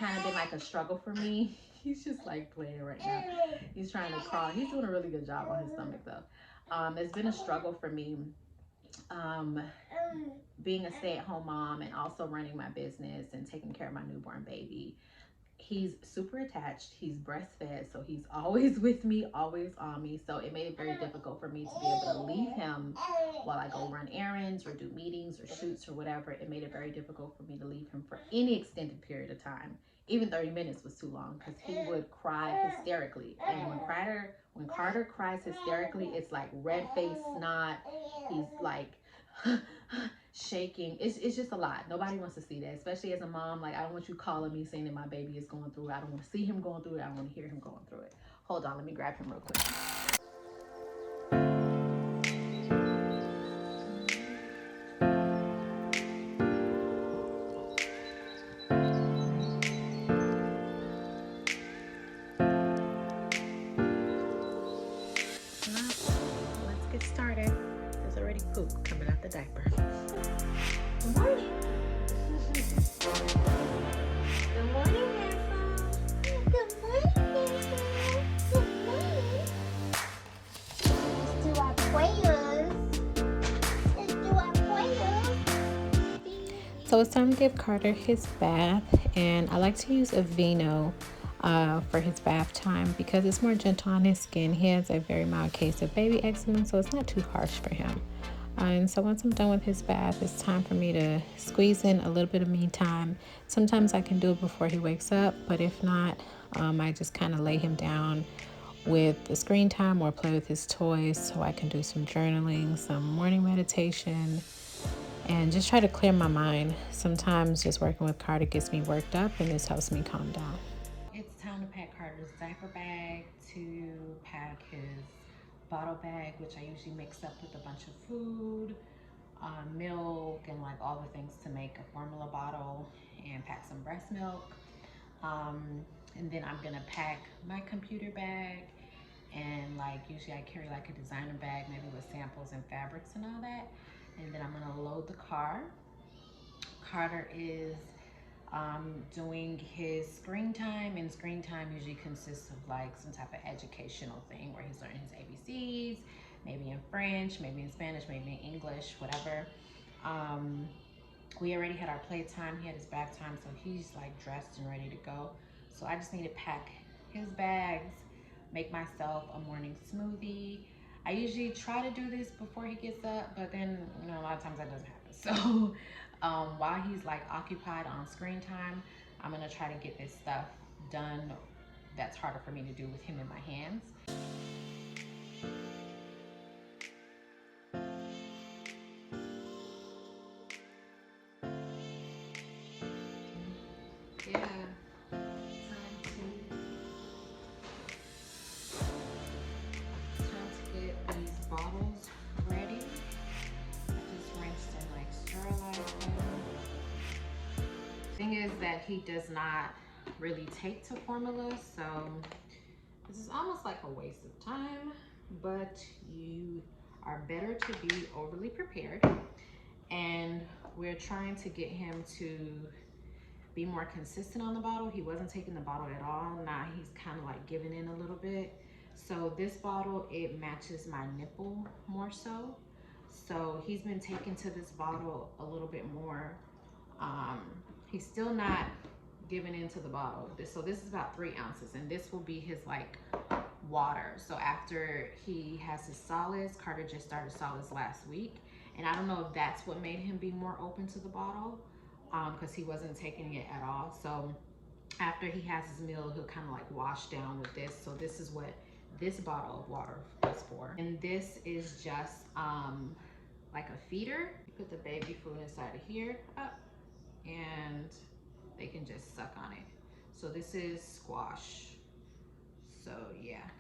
kind of been like a struggle for me. He's just like playing right now. He's trying to crawl. He's doing a really good job on his stomach though. It's been a struggle for me, being a stay-at-home mom and also running my business and taking care of my newborn baby. He's super attached. He's breastfed, so he's always with me, always on me. So it made it very difficult for me to be able to leave him while I go run errands or do meetings or shoots or whatever. It made it very difficult for me to leave him for any extended period of time. Even 30 minutes was too long because he would cry hysterically. And when Carter cries hysterically, it's like red face snot. He's like shaking. It's just a lot. Nobody wants to see that, especially as a mom. Like, I don't want you calling me saying that my baby is going through it. I don't want to see him going through it. I don't want to hear him going through it. Hold on, let me grab him real quick. Let's get started. There's already poop coming out the diaper. Good morning. Good morning, handsome. Good morning, handsome. Good morning. Let's do our prayers. Let's do our prayers. So it's time to give Carter his bath, and I like to use a Vino for his bath time because it's more gentle on his skin. He has a very mild case of baby eczema, so it's not too harsh for him. And so once I'm done with his bath, it's time for me to squeeze in a little bit of me time. Sometimes I can do it before he wakes up, but if not, I just kind of lay him down with the screen time or play with his toys so I can do some journaling, some morning meditation, and just try to clear my mind. Sometimes just working with Carter gets me worked up, and this helps me calm down. It's time to pack Carter's diaper bag, to pack his bottle bag, which I usually mix up with a bunch of food, milk, and like all the things to make a formula bottle, and pack some breast milk. And then I'm gonna pack my computer bag, and like usually I carry like a designer bag, maybe with samples and fabrics and all that. And then I'm gonna load the car. Carter is doing his screen time, and screen time usually consists of like some type of educational thing where he's learning his ABCs, maybe in French, maybe in Spanish, maybe in English, whatever. We already had our playtime. He had his bath time, so he's like dressed and ready to go. So I just need to pack his bags, make myself a morning smoothie. I usually try to do this before he gets up, but then, you know, a lot of times that doesn't happen. So while he's like occupied on screen time, I'm gonna try to get this stuff done that's harder for me to do with him in my hands. Yeah. Bottles ready. I just rinsed and like sterilized them. Thing is that he does not really take to formula, so this is almost like a waste of time, but you are better to be overly prepared. And we're trying to get him to be more consistent on the bottle. He wasn't taking the bottle at all. Now he's kind of like giving in a little bit. So this bottle, it matches my nipple more so. So he's been taking to this bottle a little bit more. He's still not giving into the bottle. So this is about 3 ounces, and this will be his like water. So after he has his solids, Carter just started solids last week. And I don't know if that's what made him be more open to the bottle, because he wasn't taking it at all. So after he has his meal, he'll kind of like wash down with this. So this is what this bottle of water is for. And this is just like a feeder. You put the baby food inside of here, up, and they can just suck on it. So this is squash. So yeah,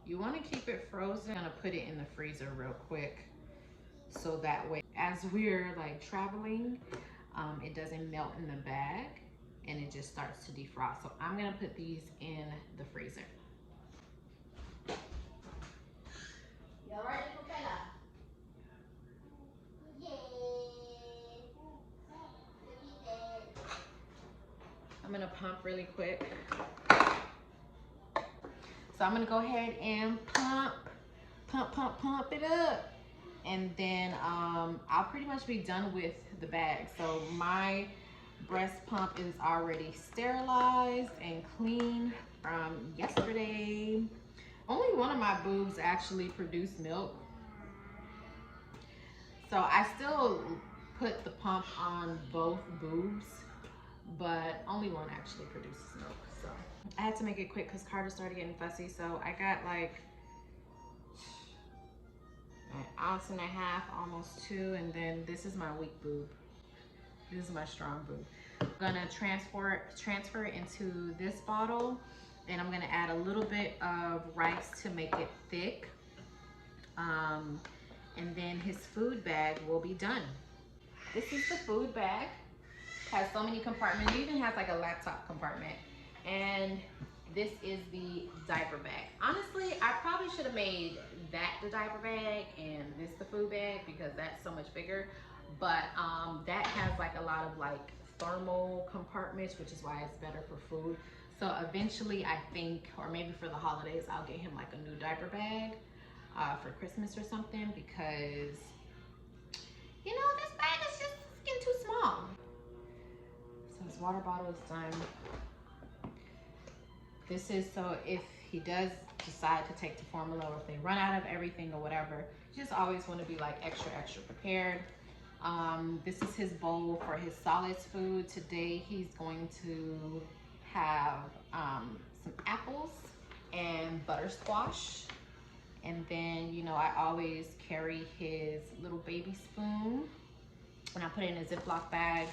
you want to keep it frozen. I'm gonna put it in the freezer real quick, so that way as we're like traveling, it doesn't melt in the bag and it just starts to defrost. So I'm gonna put these in the freezer. You all right, little fella? I'm gonna pump really quick. So I'm gonna go ahead and pump it up. And then I'll pretty much be done with the bag. So my breast pump is already sterilized and clean from yesterday. Only one of my boobs actually produced milk. So I still put the pump on both boobs, but only one actually produces milk. So I had to make it quick because Carter started getting fussy. So I got like an ounce and a half, almost 2, and then this is my weak boob. This is my strong boob. I'm gonna transfer it into this bottle, and I'm gonna add a little bit of rice to make it thick. And then his food bag will be done. This is the food bag. Has so many compartments. It even has like a laptop compartment. And this is the diaper bag. Honestly, I probably should have made that the diaper bag and this the food bag because that's so much bigger. But that has like a lot of like thermal compartments, which is why it's better for food. So eventually I think, or maybe for the holidays, I'll get him like a new diaper bag for Christmas or something, because you know, this bag is just getting too small. So his water bottle is done. This is so if he does decide to take the formula, or if they run out of everything or whatever, you just always want to be like extra prepared. This is his bowl for his solids food. Today he's going to have some apples and butter squash. And then, you know, I always carry his little baby spoon and I put it in a Ziploc bag.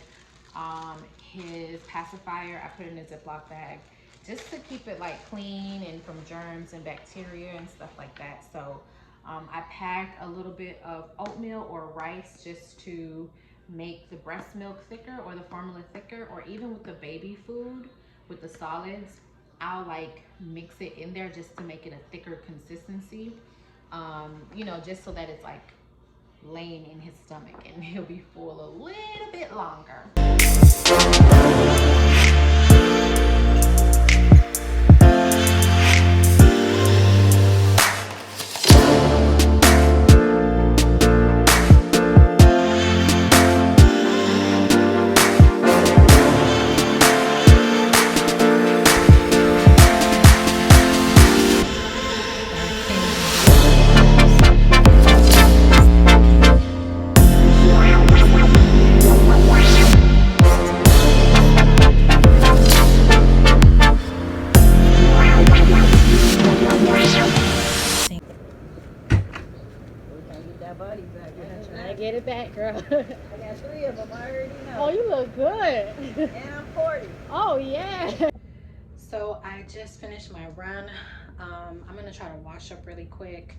His pacifier, I put it in a Ziploc bag just to keep it like clean and from germs and bacteria and stuff like that. So I packed a little bit of oatmeal or rice just to make the breast milk thicker or the formula thicker, or even with the baby food, with the solids, I'll like mix it in there just to make it a thicker consistency, you know, just so that it's like laying in his stomach and he'll be full a little bit longer. Get it back, girl. I got 3 of them, I already know. Oh, you look good. And I'm 40. Oh, yeah. So I just finished my run. I'm gonna try to wash up really quick,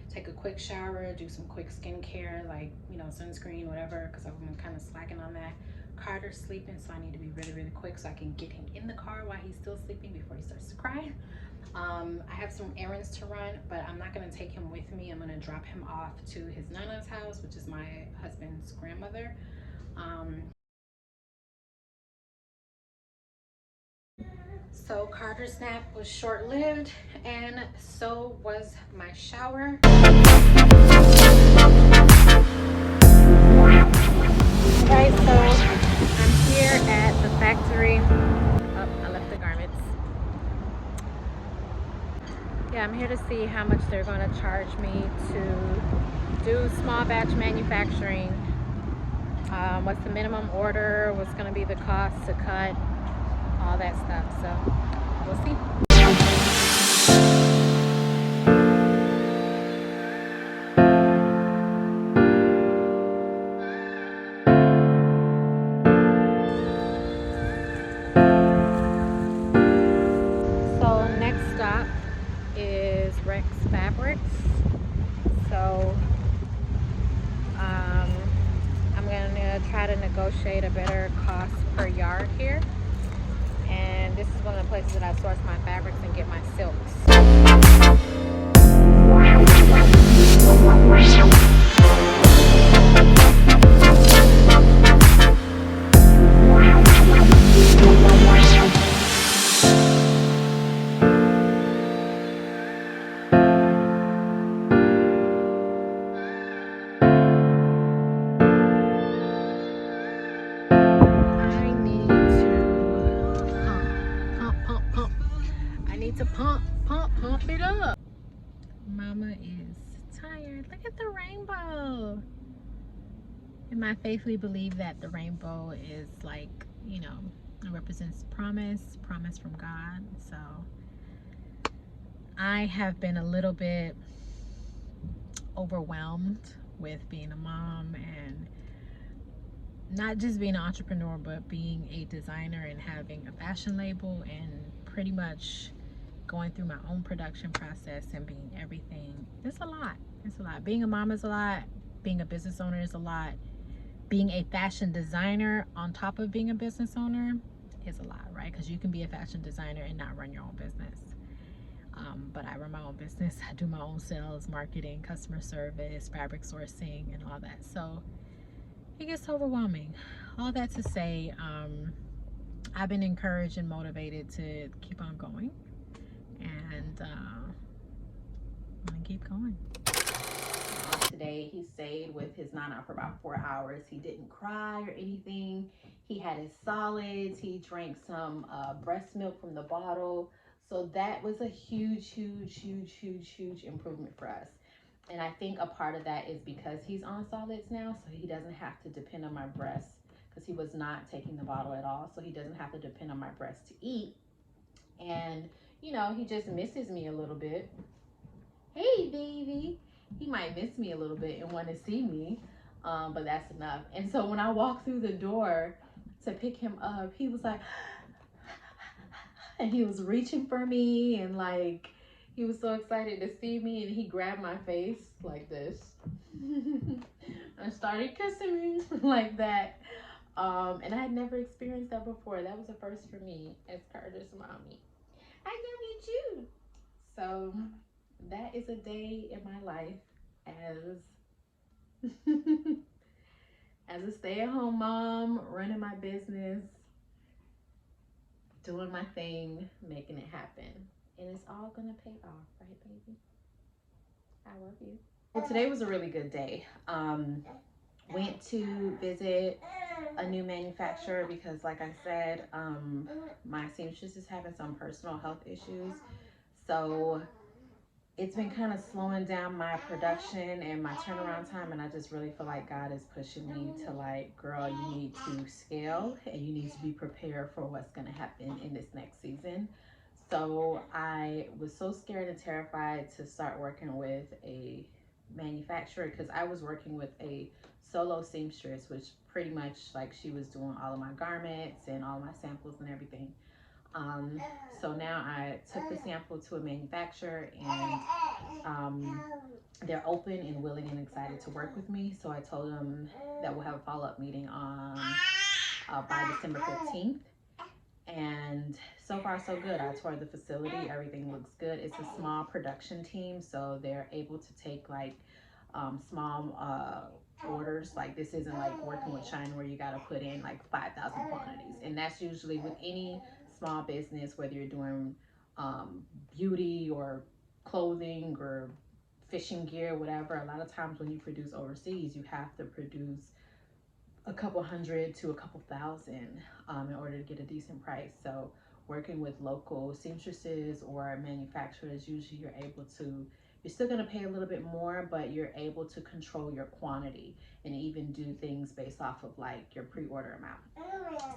take a quick shower, do some quick skincare, like, you know, sunscreen, whatever, because I've been kind of slacking on that. Carter's sleeping, so I need to be really quick so I can get him in the car while he's still sleeping before he starts to cry. I have some errands to run, but I'm not going to take him with me. I'm going to drop him off to his Nana's house, which is my husband's grandmother. So Carter's nap was short-lived, and so was my shower. Alright, so I'm here at the factory. Oh, I left the garments. Yeah, I'm here to see how much they're going to charge me to do small batch manufacturing. What's the minimum order, what's going to be the cost to cut, all that stuff. So we'll see. Fabrics. So I'm gonna try to negotiate a better cost per yard here, and this is one of the places that I source my fabrics and get my silks. to pump it up. Mama is tired. Look at the rainbow. And I faithfully believe that the rainbow is like, you know, it represents promise from God. So I have been a little bit overwhelmed with being a mom and not just being an entrepreneur, but being a designer and having a fashion label and pretty much going through my own production process and being everything. It's a lot. It's a lot. Being a mom is a lot. Being a business owner is a lot. Being a fashion designer on top of being a business owner is a lot, right? Because you can be a fashion designer and not run your own business. But I run my own business. I do my own sales, marketing, customer service, fabric sourcing, and all that. So it gets overwhelming. All that to say, I've been encouraged and motivated to keep on going. And I'm gonna keep going. Today he stayed with his nana for about 4 hours. He didn't cry or anything. He had his solids. He drank some breast milk from the bottle. So that was a huge improvement for us. And I think a part of that is because he's on solids now, so he doesn't have to depend on my breast, because he was not taking the bottle at all. So he doesn't have to depend on my breast to eat. And, you know, he just misses me a little bit. Hey, baby. He might miss me a little bit and want to see me, but that's enough. And so when I walked through the door to pick him up, he was like, and he was reaching for me, and like, he was so excited to see me, and he grabbed my face like this and started kissing me like that. And I had never experienced that before. That was a first for me as Carter's mommy. I love you too. So that is a day in my life as as a stay-at-home mom, running my business, doing my thing, making it happen. And it's all gonna pay off, right, baby? I love you. Well, today was a really good day. Went to visit a new manufacturer because, like I said, my seamstress is having some personal health issues. So it's been kind of slowing down my production and my turnaround time, and I just really feel like God is pushing me to, like, girl, you need to scale and you need to be prepared for what's going to happen in this next season. So I was so scared and terrified to start working with a manufacturer, because I was working with a solo seamstress, which pretty much, like, she was doing all of my garments and all my samples and everything. So now I took the sample to a manufacturer, and they're open and willing and excited to work with me. So I told them that we'll have a follow-up meeting on by December 15th. And so far so good. I toured the facility. Everything looks good. It's a small production team, so they're able to take, like, small orders. Like, this isn't like working with China where you got to put in like 5,000 quantities, and that's usually with any small business, whether you're doing beauty or clothing or fishing gear, whatever. A lot of times when you produce overseas, you have to produce a couple hundred to a couple thousand in order to get a decent price. So working with local seamstresses or manufacturers, usually you're still going to pay a little bit more, but you're able to control your quantity and even do things based off of, like, your pre-order amount.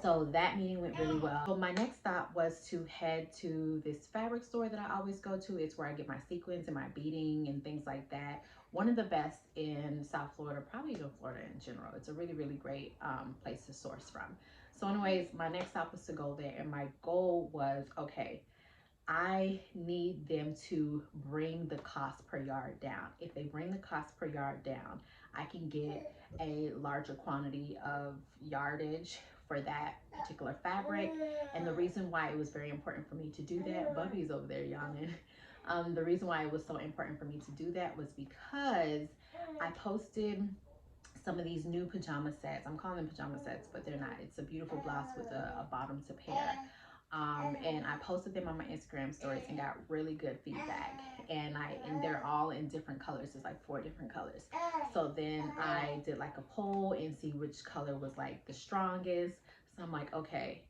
So that meeting went really well. So my next stop was to head to this fabric store that I always go to. It's where I get my sequins and my beading and things like that. One of the best in South Florida, probably even Florida in general. It's a really great place to source from. So anyways, my next stop was to go there, and my goal was, okay, I need them to bring the cost per yard down. If they bring the cost per yard down, I can get a larger quantity of yardage for that particular fabric. And the reason why it was very important for me to do that, Bubby's over there yawning. The reason why it was so important for me to do that was because I posted some of these new pajama sets. I'm calling them pajama sets, but they're not. It's a beautiful blouse with a bottom to pair. And I posted them on my Instagram stories and got really good feedback. And they're all in different colors. It's like 4 different colors. So then I did like a poll and see which color was like the strongest. So I'm like, okay,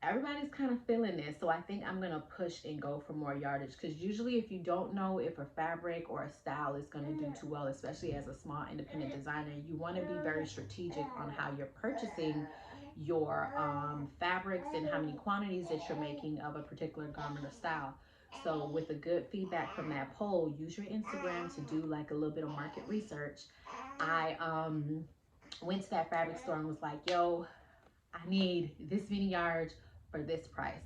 everybody's kind of feeling this. So I think I'm going to push and go for more yardage, because usually if you don't know if a fabric or a style is going to do too well, especially as a small independent designer, you want to be very strategic on how you're purchasing your fabrics and how many quantities that you're making of a particular garment or style. So with the good feedback from that poll, use your Instagram to do like a little bit of market research. I went to that fabric store and was like, yo, I need this many yards for this price.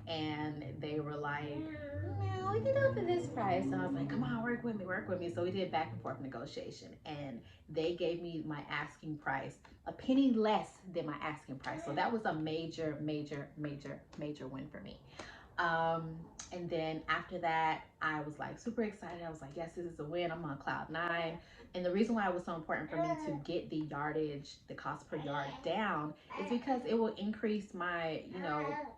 And they were like, no, we can do it for this price. And I was like, come on, work with me, work with me. So we did back and forth negotiation, and they gave me my asking price, a penny less than my asking price. So that was a major, major, major, major win for me. And then after that, I was like super excited. I was like, yes, this is a win. I'm on cloud nine. And the reason why it was so important for me to get the yardage, the cost per yard down, is because it will increase my,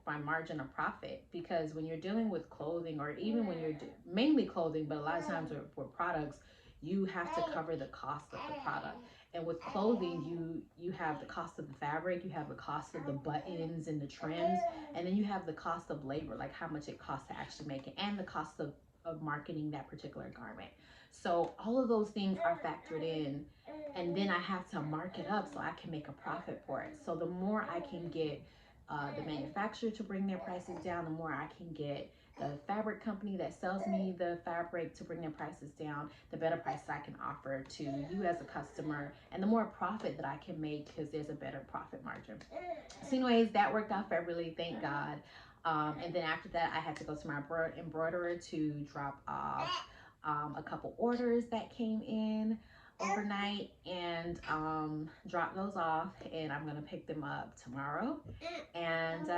my margin of profit. Because when you're dealing with clothing, or even when you're mainly clothing, but a lot of times for products, you have to cover the cost of the product. And with clothing, you have the cost of the fabric, you have the cost of the buttons and the trims, and then you have the cost of labor, like how much it costs to actually make it, and the cost of marketing that particular garment. So all of those things are factored in, and then I have to mark it up so I can make a profit for it. So the more I can get the manufacturer to bring their prices down, the more I can get the fabric company that sells me the fabric to bring their prices down, the better price I can offer to you as a customer, and the more profit that I can make, because there's a better profit margin. So anyways, that worked out favorably, thank God. And then after that, I had to go to my embroiderer to drop off a couple orders that came in overnight, and drop those off, and I'm gonna pick them up tomorrow. And